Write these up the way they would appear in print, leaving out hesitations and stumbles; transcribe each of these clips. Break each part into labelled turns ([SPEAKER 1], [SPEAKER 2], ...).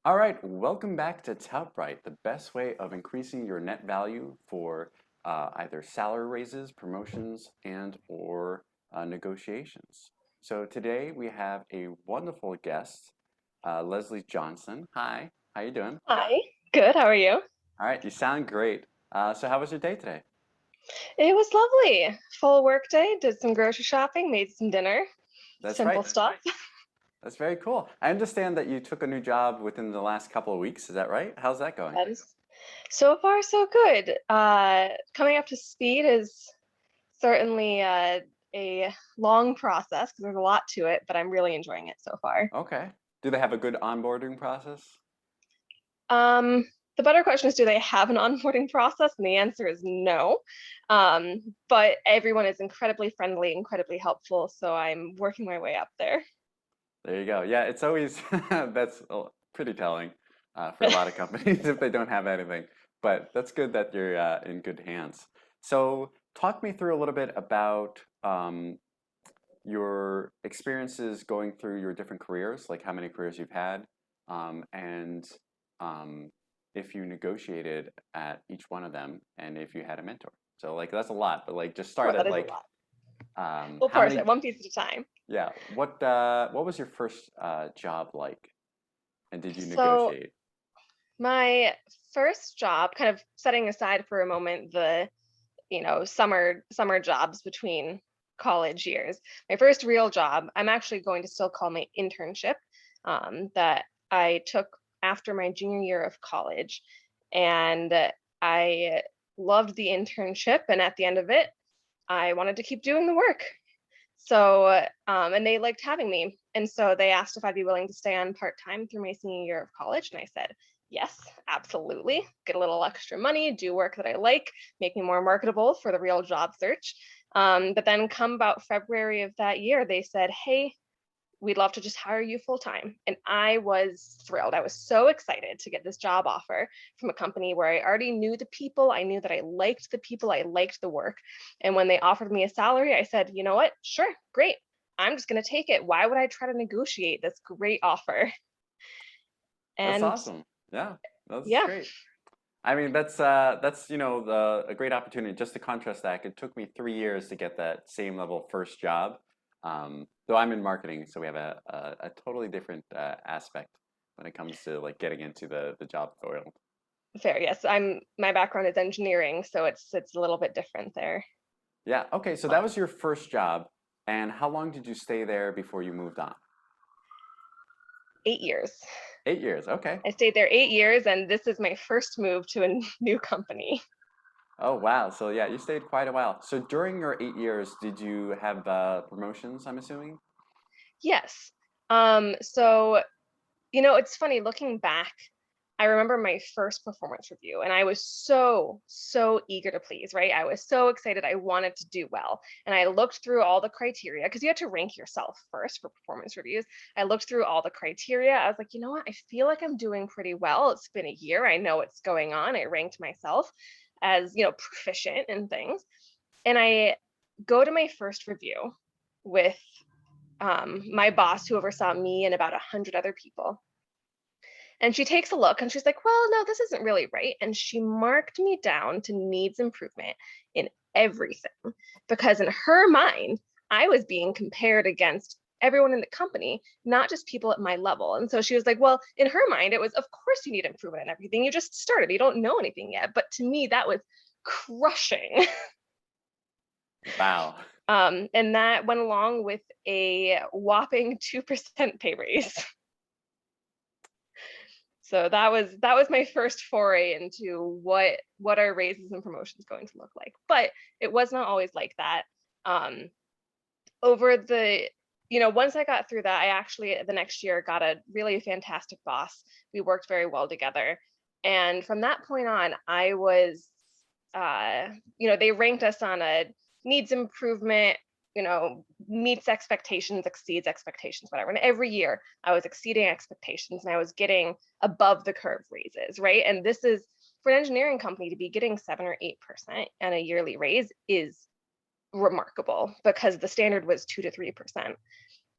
[SPEAKER 1] All right, welcome back to Tout Bright, the best way of increasing your net value for either salary raises, promotions, and or negotiations. So today we have a wonderful guest, Leslie Johnson. Hi, how you doing?
[SPEAKER 2] Hi, good. How are you?
[SPEAKER 1] All right, you sound great. So how was your day today?
[SPEAKER 2] It was lovely. Full work day, did some grocery shopping, made some dinner.
[SPEAKER 1] That's
[SPEAKER 2] Simple
[SPEAKER 1] right.
[SPEAKER 2] stuff.
[SPEAKER 1] That's very cool. I understand that you took a new job within the last couple of weeks. Is that right? How's that going?
[SPEAKER 2] That is so far so good. Coming up to speed is certainly a long process because there's a lot to it, but I'm really enjoying it so far.
[SPEAKER 1] Okay. Do they have a good onboarding process?
[SPEAKER 2] Um, the better question is, do they have an onboarding process? And the answer is no. But everyone is incredibly friendly, incredibly helpful, so I'm working my way up there.
[SPEAKER 1] There you go. Yeah, it's always that's pretty telling for a lot of companies if they don't have anything. But that's good that you're in good hands. So, talk me through a little bit about your experiences going through your different careers, like how many careers you've had, and um, if you negotiated at each one of them, and if you had a mentor. So, like that's a lot, but like just
[SPEAKER 2] Well,
[SPEAKER 1] start
[SPEAKER 2] that
[SPEAKER 1] at
[SPEAKER 2] is a
[SPEAKER 1] like
[SPEAKER 2] lot. We'll
[SPEAKER 1] how
[SPEAKER 2] parse
[SPEAKER 1] many
[SPEAKER 2] it one piece at a time.
[SPEAKER 1] yeah. What was your first job like, and did you
[SPEAKER 2] So
[SPEAKER 1] negotiate?
[SPEAKER 2] my first job, kind of setting aside for a moment the, summer jobs between college years. My first real job, I'm actually going to still call my internship, that I took after my junior year of college. And I loved the internship. And at the end of it, I wanted to keep doing the work. So, and they liked having me. And so they asked if I'd be willing to stay on part time through my senior year of college. And I said, yes, absolutely. Get a little extra money, do work that I like, make me more marketable for the real job search. But then, come about February of that year, they said, hey, we'd love to just hire you full time. And I was thrilled. I was so excited to get this job offer from a company where I already knew the people. I knew that I liked the people, I liked the work. And when they offered me a salary, I said, you know what? Sure, great. I'm just going to take it. Why would I try to negotiate this great offer?
[SPEAKER 1] That's
[SPEAKER 2] And
[SPEAKER 1] awesome. Yeah, that's
[SPEAKER 2] yeah,
[SPEAKER 1] great. I mean, that's a great opportunity. Just to contrast that, it took me 3 years to get that same level first job. Though I'm in marketing, so we have a totally different aspect when it comes to like getting into the job world.
[SPEAKER 2] fair. Yes, my background is engineering, so it's a little bit different there.
[SPEAKER 1] Yeah. Okay. So that
[SPEAKER 2] Um,
[SPEAKER 1] was your first job, and how long did you stay there before you moved on?
[SPEAKER 2] 8 years.
[SPEAKER 1] 8 years. Okay.
[SPEAKER 2] I stayed there 8 years, and this is my first move to a new company.
[SPEAKER 1] Oh, wow. So yeah, you stayed quite a while. So during your 8 years, did you have promotions, I'm assuming?
[SPEAKER 2] Yes. So it's funny looking back. I remember my first performance review, and I was so, so eager to please, right? I was so excited. I wanted to do well. And I looked through all the criteria because you had to rank yourself first for performance reviews. I looked through all the criteria. I was like, you know what? I feel like I'm doing pretty well. It's been a year. I know what's going on. I ranked myself as, proficient in things. And I go to my first review with my boss, who oversaw me and about 100 other people. And she takes a look and she's like, well, no, this isn't really right. And she marked me down to needs improvement in everything because in her mind, I was being compared against everyone in the company, not just people at my level. And so she was like, well, in her mind, it was, of course, you need improvement in everything. You just started, you don't know anything yet. But to me, that was crushing.
[SPEAKER 1] Wow.
[SPEAKER 2] And that went along with a whopping 2% pay raise. So that was my first foray into what are raises and promotions going to look like. But it was not always like that. Um, over the once I got through that, I actually the next year got a really fantastic boss. We worked very well together, and from that point on, I was, they ranked us on a needs improvement, meets expectations, exceeds expectations, whatever. And every year I was exceeding expectations and I was getting above the curve raises, right? And this is for an engineering company to be getting 7 or 8% and a yearly raise is remarkable because the standard was 2 to 3%.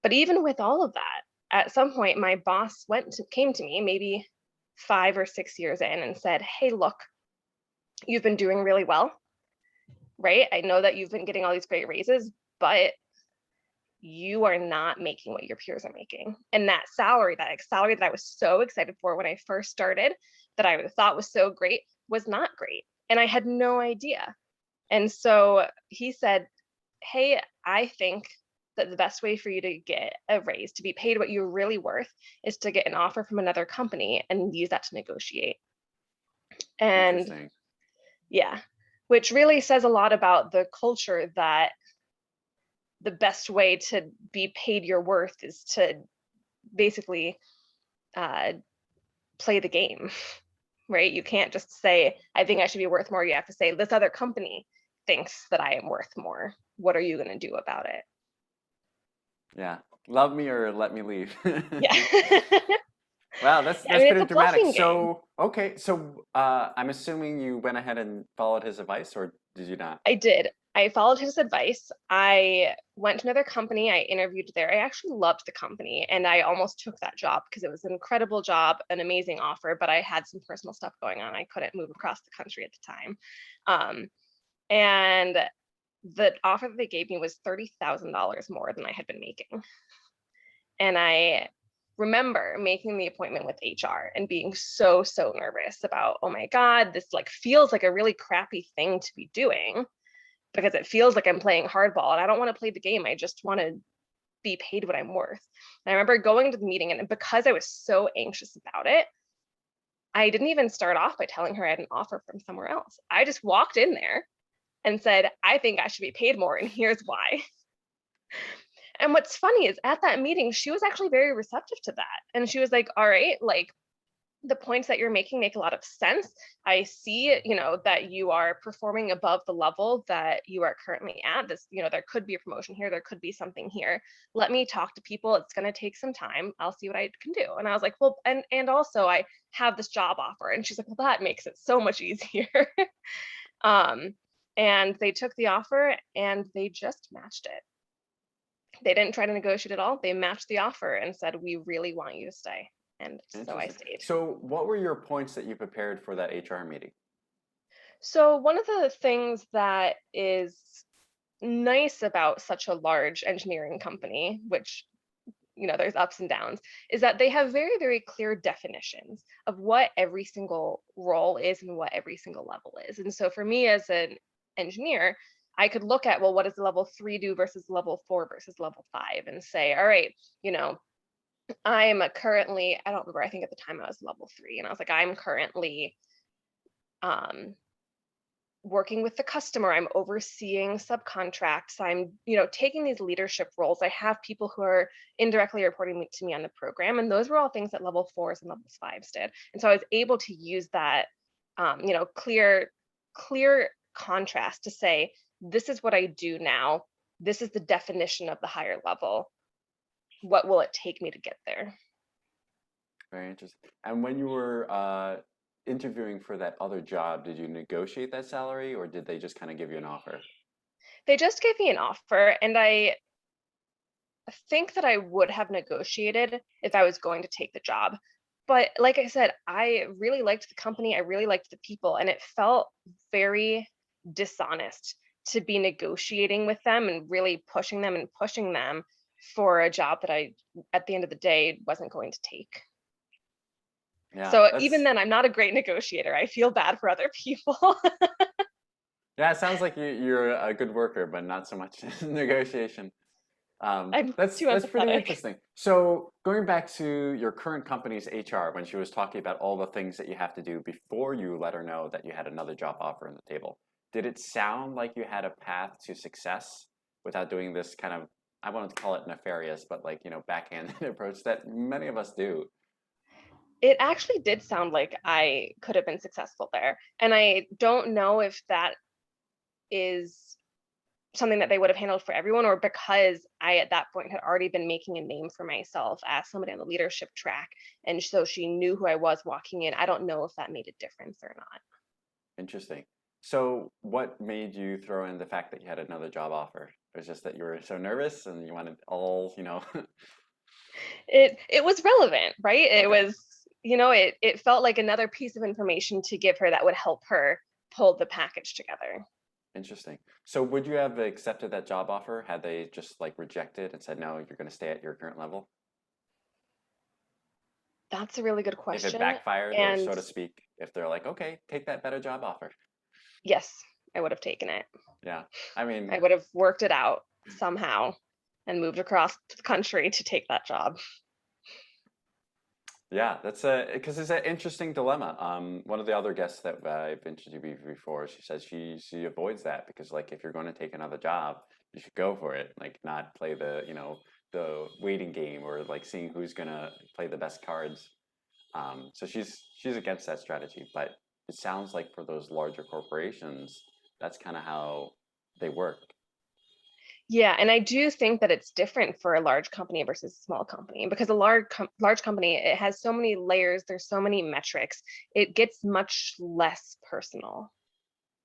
[SPEAKER 2] But even with all of that, at some point my boss came to me maybe 5 or 6 years in and said, "Hey, look, you've been doing really well, right? I know that you've been getting all these great raises, but you are not making what your peers are making. And that salary that I was so excited for when I first started, that I thought was so great, was not great. And I had no idea. And so he said, "Hey, I think that the best way for you to get a raise, to be paid what you're really worth, is to get an offer from another company and use that to negotiate." And
[SPEAKER 1] Interesting.
[SPEAKER 2] yeah, which really says a lot about the culture, that the best way to be paid your worth is to basically uh, play the game, right? You can't just say, "I think I should be worth more." You have to say, "This other company thinks that I am worth more. What are you going to do about it?"
[SPEAKER 1] Yeah. Love me or let me leave.
[SPEAKER 2] Yeah.
[SPEAKER 1] Wow,
[SPEAKER 2] I
[SPEAKER 1] that's
[SPEAKER 2] mean, it's
[SPEAKER 1] pretty
[SPEAKER 2] a
[SPEAKER 1] dramatic.
[SPEAKER 2] bluffing game.
[SPEAKER 1] So, okay, so I'm assuming you went ahead and followed his advice, or did you not?
[SPEAKER 2] I did. I followed his advice. I went to another company. I interviewed there. I actually loved the company and I almost took that job because it was an incredible job, an amazing offer, but I had some personal stuff going on. I couldn't move across the country at the time. Um, and the offer that they gave me was $30,000 more than I had been making. And I remember making the appointment with HR and being so nervous about, "Oh my God, this like feels like a really crappy thing to be doing, because it feels like I'm playing hardball and I don't want to play the game. I just want to be paid what I'm worth." And I remember going to the meeting, and because I was so anxious about it, I didn't even start off by telling her I had an offer from somewhere else. I just walked in there and said, "I think I should be paid more, and here's why." And what's funny is at that meeting, she was actually very receptive to that. And she was like, "All right, like, the points that you're making make a lot of sense. I see, that you are performing above the level that you are currently at. There could be a promotion here, there could be something here. Let me talk to people. It's going to take some time. I'll see what I can do." And I was like, "Well, and also I have this job offer." And she's like, "Well, that makes it so much easier." um, and they took the offer and they just matched it. They didn't try to negotiate at all. They matched the offer and said, "We really want you to stay." And so I
[SPEAKER 1] Interesting.
[SPEAKER 2] stayed.
[SPEAKER 1] So, what were your points that you prepared for that HR meeting?
[SPEAKER 2] So one of the things that is nice about such a large engineering company, which, there's ups and downs, is that they have very clear definitions of what every single role is and what every single level is. And so for me as an engineer, I could look at, well, what does level 3 do versus level 4 versus level 5, and say, all right, I'm currently, I don't remember, I think at the time I was level 3, and I was like, I'm currently um working with the customer, I'm overseeing subcontracts, I'm, taking these leadership roles. I have people who are indirectly reporting to me on the program, and those were all things that level 4s and level 5s did. And so I was able to use that, clear contrast to say, this is what I do now. This is the definition of the higher level. What will it take me to get there?
[SPEAKER 1] Very interesting. And when you were interviewing for that other job, did you negotiate that salary, or did they just kind of give you an offer?
[SPEAKER 2] They just gave me an offer, and I think that I would have negotiated if I was going to take the job. But like I said, I really liked the company. I really liked the people, and it felt very dishonest to be negotiating with them and really pushing them for a job that I, at the end of the day, wasn't going to take.
[SPEAKER 1] Yeah,
[SPEAKER 2] So even
[SPEAKER 1] that's
[SPEAKER 2] then, I'm not a great negotiator. I feel bad for other people.
[SPEAKER 1] yeah. It sounds like you're a good worker, but not so much in negotiation.
[SPEAKER 2] I'm too
[SPEAKER 1] That's pretty
[SPEAKER 2] empathetic.
[SPEAKER 1] interesting. So going back to your current company's HR, when she was talking about all the things that you have to do before you let her know that you had another job offer on the table, did it sound like you had a path to success without doing this kind of, I wanted to call it nefarious, but like, backhanded approach that many of us do?
[SPEAKER 2] It actually did sound like I could have been successful there. And I don't know if that is something that they would have handled for everyone, or because I at that point had already been making a name for myself as somebody on the leadership track. And so she knew who I was walking in. I don't know if that made a difference or not.
[SPEAKER 1] Interesting. So what made you throw in the fact that you had another job offer? It was just that you were so nervous and you wanted all,
[SPEAKER 2] it was relevant, right? It
[SPEAKER 1] Okay,
[SPEAKER 2] was, it felt like another piece of information to give her that would help her pull the package together.
[SPEAKER 1] interesting. So would you have accepted that job offer had they just like rejected and said, no, you're going to stay at your current level?
[SPEAKER 2] That's a really good
[SPEAKER 1] If it
[SPEAKER 2] question.
[SPEAKER 1] backfired, or
[SPEAKER 2] And
[SPEAKER 1] so to speak, if they're like, okay, take that better job offer.
[SPEAKER 2] yes, I would have taken it.
[SPEAKER 1] Yeah, I mean,
[SPEAKER 2] I would have worked it out somehow and moved across the country to take that job.
[SPEAKER 1] yeah, that's a because it's an interesting dilemma. One of the other guests that I've interviewed before, she says she avoids that because like if you're going to take another job, you should go for it, like not play the the waiting game or like seeing who's gonna play the best cards. So she's against that strategy, but it sounds like for those larger corporations, that's kind of how they work.
[SPEAKER 2] Yeah, and I do think that it's different for a large company versus a small company because a large company, it has so many layers, there's so many metrics, it gets much less personal.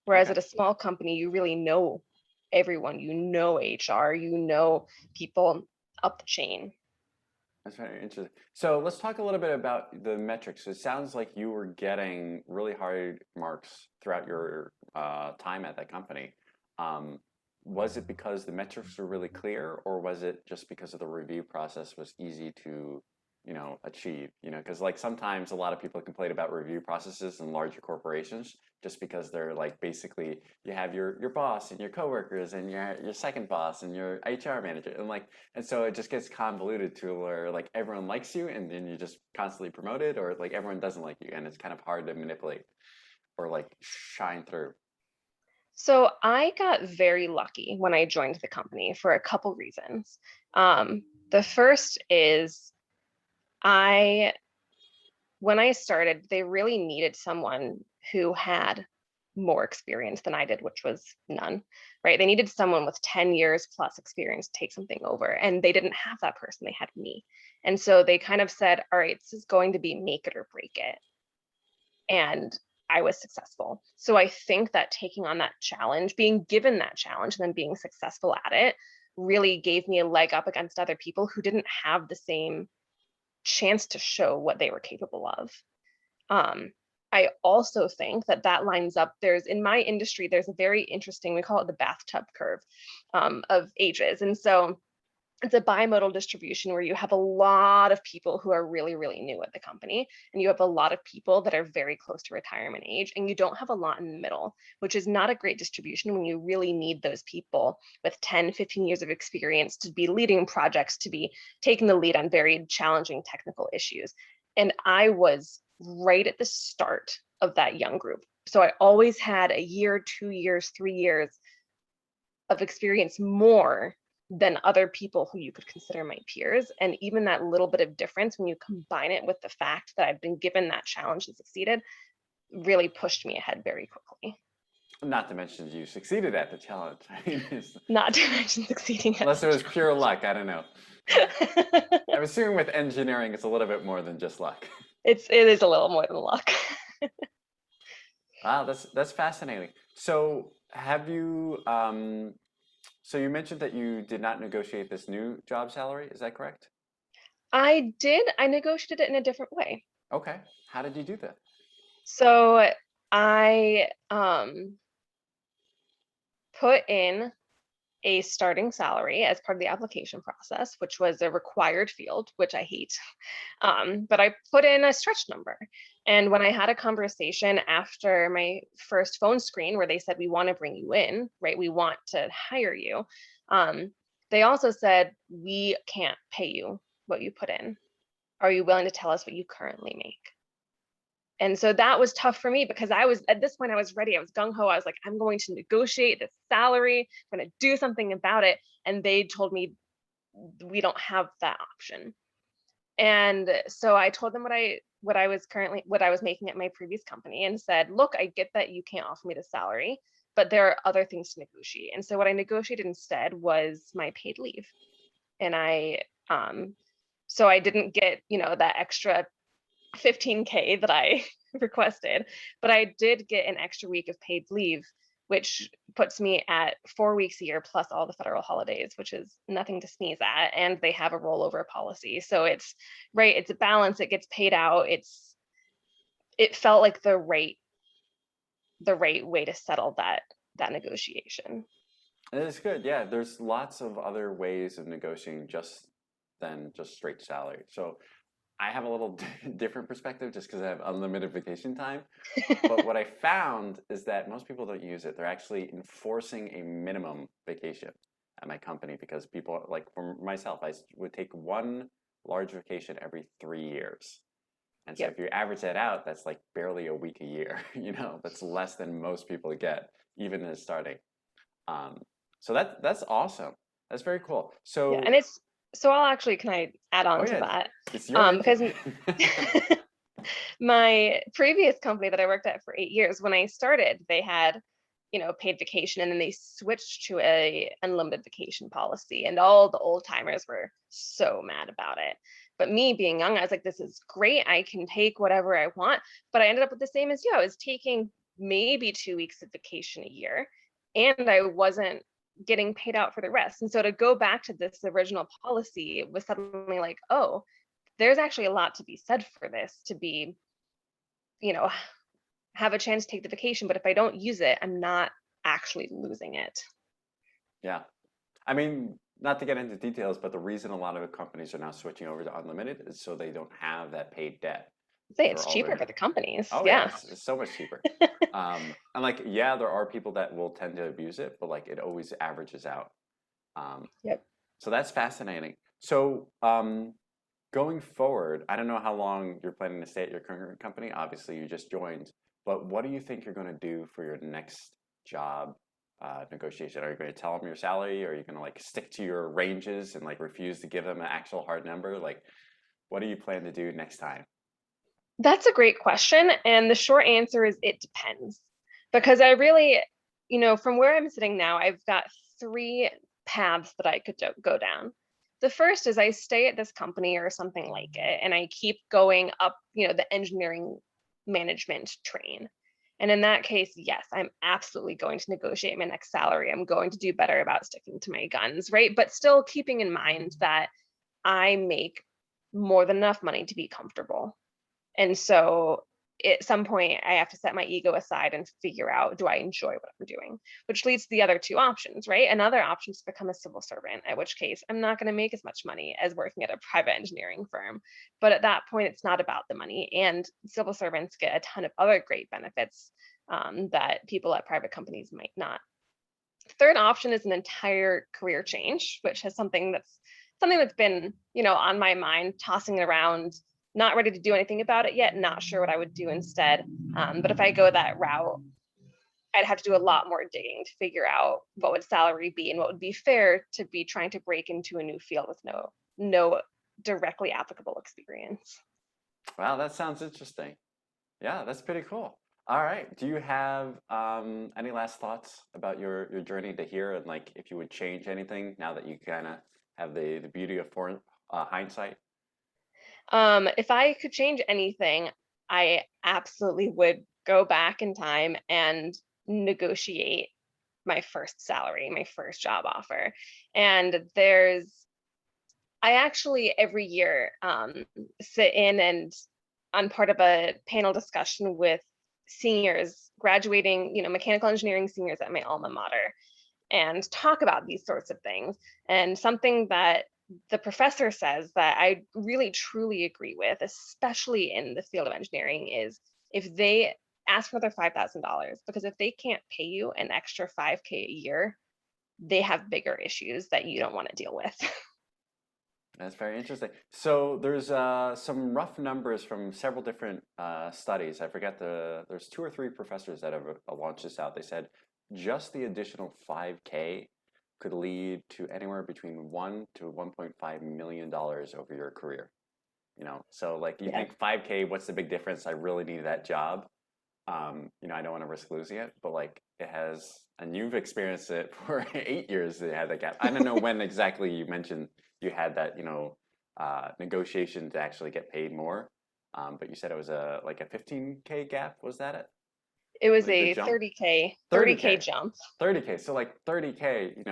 [SPEAKER 2] Whereas
[SPEAKER 1] Okay.
[SPEAKER 2] at a small company, you really know everyone, you know HR, you know people up the chain.
[SPEAKER 1] That's very interesting. So let's talk a little bit about the metrics. It sounds like you were getting really hard marks throughout your time at that company. Um, was it because the metrics were really clear, or was it just because of the review process was easy to, achieve? Because like sometimes a lot of people complain about review processes in larger corporations just because they're like basically you have your boss and your coworkers and your second boss and your HR manager and like and so it just gets convoluted to where like everyone likes you and then you just constantly promoted or like everyone doesn't like you and it's kind of hard to manipulate or like shine through.
[SPEAKER 2] So I got very lucky when I joined the company for a couple reasons. The first is I when I started, they really needed someone who had more experience than I did, which was none, right? They needed someone with 10 years plus experience to take something over, and they didn't have that person. They had me. And so they kind of said, all right, this is going to be make it or break it. And I was successful. So I think that taking on that challenge, being given that challenge, and then being successful at it really gave me a leg up against other people who didn't have the same chance to show what they were capable of. Um, I also think that that lines up. There's in my industry, there's a very interesting, we call it the bathtub curve of ages. And so it's a bimodal distribution where you have a lot of people who are really, really new at the company, and you have a lot of people that are very close to retirement age, and you don't have a lot in the middle, which is not a great distribution when you really need those people with 10, 15 years of experience to be leading projects, to be taking the lead on very challenging technical issues. And I was right at the start of that young group. So I always had a year, 2 years, 3 years of experience more than other people who you could consider my peers. And even that little bit of difference, when you combine it with the fact that I've been given that challenge and succeeded, really pushed me ahead very quickly.
[SPEAKER 1] Not to mention you succeeded at the challenge. I mean,
[SPEAKER 2] Not to mention succeeding at
[SPEAKER 1] unless
[SPEAKER 2] the
[SPEAKER 1] it was pure luck, I don't know.
[SPEAKER 2] challenge.
[SPEAKER 1] I'm assuming with engineering, it's a little bit more than just luck.
[SPEAKER 2] It is a little more than luck.
[SPEAKER 1] Wow, that's fascinating. So have you so you mentioned that you did not negotiate this new job salary, is that correct?
[SPEAKER 2] I negotiated it in a different way.
[SPEAKER 1] Okay. How did you do that?
[SPEAKER 2] So I put in a starting salary as part of the application process, which was a required field, which I hate. But I put in a stretch number. And when I had a conversation after my first phone screen where they said, we want to bring you in, right? We want to hire you. They also said, we can't pay you what you put in. Are you willing to tell us what you currently make? And so that was tough for me because I was at this point, I was ready. I was gung ho. I was like, I'm going to negotiate this salary. I'm going to do something about it. And they told me, we don't have that option. And so I told them what I was making at my previous company and said, look, I get that you can't offer me the salary, but there are other things to negotiate. And so what I negotiated instead was my paid leave. And so I didn't get, that extra 15K that I requested, but I did get an extra week of paid leave which puts me at 4 weeks a year plus all the federal holidays, which is nothing to sneeze at. And they have a rollover policy. So it's right, it's a balance, it gets paid out. It felt like the right way to settle that negotiation.
[SPEAKER 1] It is good. Yeah, there's lots of other ways of negotiating than just straight salary. So I have a little different perspective just because I have unlimited vacation time. But what I found is that most people don't use it. They're actually enforcing a minimum vacation at my company because people, like for myself, would take one large vacation every 3 years. And so
[SPEAKER 2] Yep.
[SPEAKER 1] if you average that out, that's like barely a week a year, that's less than most people get, even as starting. Um, so that's awesome. That's very cool.
[SPEAKER 2] Yeah. And
[SPEAKER 1] So,
[SPEAKER 2] it's so I'll actually, can I add
[SPEAKER 1] oh
[SPEAKER 2] on to
[SPEAKER 1] yeah,
[SPEAKER 2] that?
[SPEAKER 1] it's your intro.
[SPEAKER 2] Because my previous company that I worked at for 8 years, when I started, they had, paid vacation, and then they switched to a unlimited vacation policy, and all the old timers were so mad about it. But me being young, I was like, this is great. I can take whatever I want. But I ended up with the same as you. I was taking maybe 2 weeks of vacation a year, and I wasn't getting paid out for the rest. And so to go back to this original policy was suddenly like, oh, there's actually a lot to be said for this, to be, you know, have a chance to take the vacation, but if I don't use it, I'm not actually losing it.
[SPEAKER 1] Yeah. I mean, not to get into details, but the reason a lot of companies are now switching over to unlimited is so they don't have that paid debt
[SPEAKER 2] Say
[SPEAKER 1] for
[SPEAKER 2] it's
[SPEAKER 1] all
[SPEAKER 2] cheaper
[SPEAKER 1] their.
[SPEAKER 2] for the companies.
[SPEAKER 1] Oh yeah,
[SPEAKER 2] Yeah.
[SPEAKER 1] it's so much cheaper. And like, yeah, there are people that will tend to abuse it, but like it always averages out. Um,
[SPEAKER 2] Yep.
[SPEAKER 1] so that's fascinating. So going forward, I don't know how long you're planning to stay at your current company. Obviously, you just joined, but what do you think you're going to do for your next job negotiation? Are you going to tell them your salary? Or are you going to like stick to your ranges and like refuse to give them an actual hard number? Like, what do you plan to do next time?
[SPEAKER 2] That's a great question. And the short answer is it depends. Because I really, from where I'm sitting now, I've got three paths that I could go down. The first is I stay at this company or something like it, and I keep going up, the engineering management train. And in that case, yes, I'm absolutely going to negotiate my next salary. I'm going to do better about sticking to my guns, right? But still keeping in mind that I make more than enough money to be comfortable. And so at some point, I have to set my ego aside and figure out, do I enjoy what I'm doing? Which leads to the other two options, right? Another option is to become a civil servant, at which case I'm not going to make as much money as working at a private engineering firm. But at that point, it's not about the money. And civil servants get a ton of other great benefits that people at private companies might not. Third option is an entire career change, which is something that's been, on my mind, tossing it around, not ready to do anything about it yet, not sure what I would do instead. But if I go that route, I'd have to do a lot more digging to figure out what would salary be and what would be fair to be trying to break into a new field with no directly applicable experience.
[SPEAKER 1] Wow, that sounds interesting. Yeah, that's pretty cool. All right. Do you have any last thoughts about your journey to here and like if you would change anything now that you kind of have the beauty of hindsight?
[SPEAKER 2] If I could change anything, I absolutely would go back in time and negotiate my first salary, my first job offer. And I actually every year sit in and I'm part of a panel discussion with seniors graduating, mechanical engineering seniors at my alma mater, and talk about these sorts of things. And something that the professor says that I really truly agree with, especially in the field of engineering, is if they ask for another $5,000, because if they can't pay you an extra 5K a year, they have bigger issues that you don't want to deal with.
[SPEAKER 1] That's very interesting. So there's some rough numbers from several different studies. I forget there's two or three professors that have launched this out. They said just the additional 5K could lead to anywhere between 1 to 1.5 million dollars over your career. So like you
[SPEAKER 2] Yeah.
[SPEAKER 1] think 5K, what's the big difference? I really need that job. I don't want to risk losing it, but like it has, and you've experienced it for 8 years. They had that gap. I don't know when exactly you mentioned you had that, negotiation to actually get paid more. But you said it was like a 15K gap. Was that it?
[SPEAKER 2] It was
[SPEAKER 1] Like the
[SPEAKER 2] a
[SPEAKER 1] jump?
[SPEAKER 2] 30K
[SPEAKER 1] 30K.
[SPEAKER 2] jump.
[SPEAKER 1] 30K. So like 30K,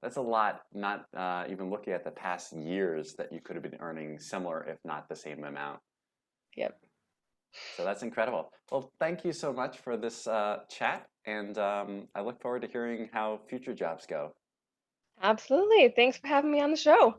[SPEAKER 1] that's a lot, not even looking at the past years that you could have been earning similar, if not the same amount.
[SPEAKER 2] Yep.
[SPEAKER 1] So that's incredible. Well, thank you so much for this chat, and I look forward to hearing how future jobs go.
[SPEAKER 2] Absolutely. Thanks for having me on the show.